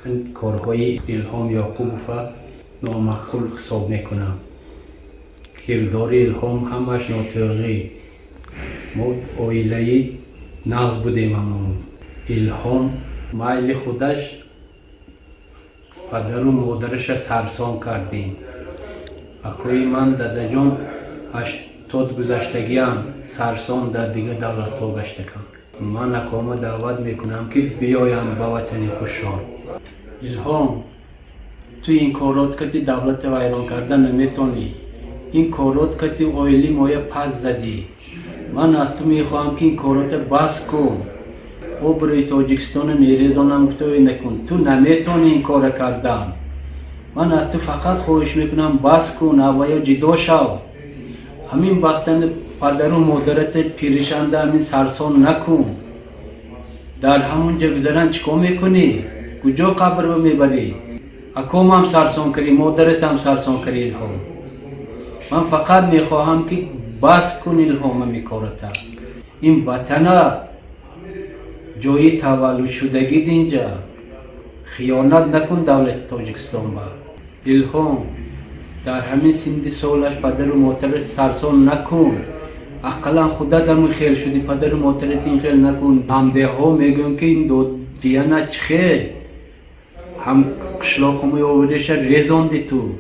این کارهای الهام یعقوبوف نامعقول حساب میکنم. کردار الهام همش ناطقی. ما عائله نقض بودیم. همون الهام میل خودش پدر و مادرش سرسام کردیم. اکوی من دادا جان 80 گذشتگی هم سرسام در دیگه دولت ها گشته کن. من اکامه دعوت میکنم که بیایم به وطن خوششان. الهام تو این کارات که دولت ویران کردن نمیتونی. این کارات که عائله مایه پس زدی. من از تو میخواهم که این کارات بس کن. او برای تاجیکستان میریزانم گفته نکن. تو نمیتونی این کار کردن. من از تو فقط خواهش میکنم بس کن و یا جدا شو. همین وقتن پدر و مادرت پیرشنده همین سرسان نکن. در همون جا گذرن چیکار میکنی؟ کجا قبر رو میبری؟ اکام هم سرسان کری، مادرت هم سرسان کری. الهام من فقط میخواهم که بس کن الهام میکارتا. این وطن جای تولد شدگی اینجا. خیانت نکن دولت تاجیکستان با. الهام در همین سن سالش پدر و مادرت سرسان نکن. اقلا خدا در خیل شدی پدر و مادرت این خیل نکن. همده ها میگن که این دو دیانه چه خیل هم قشلاق می آوردش ریزاندی تو.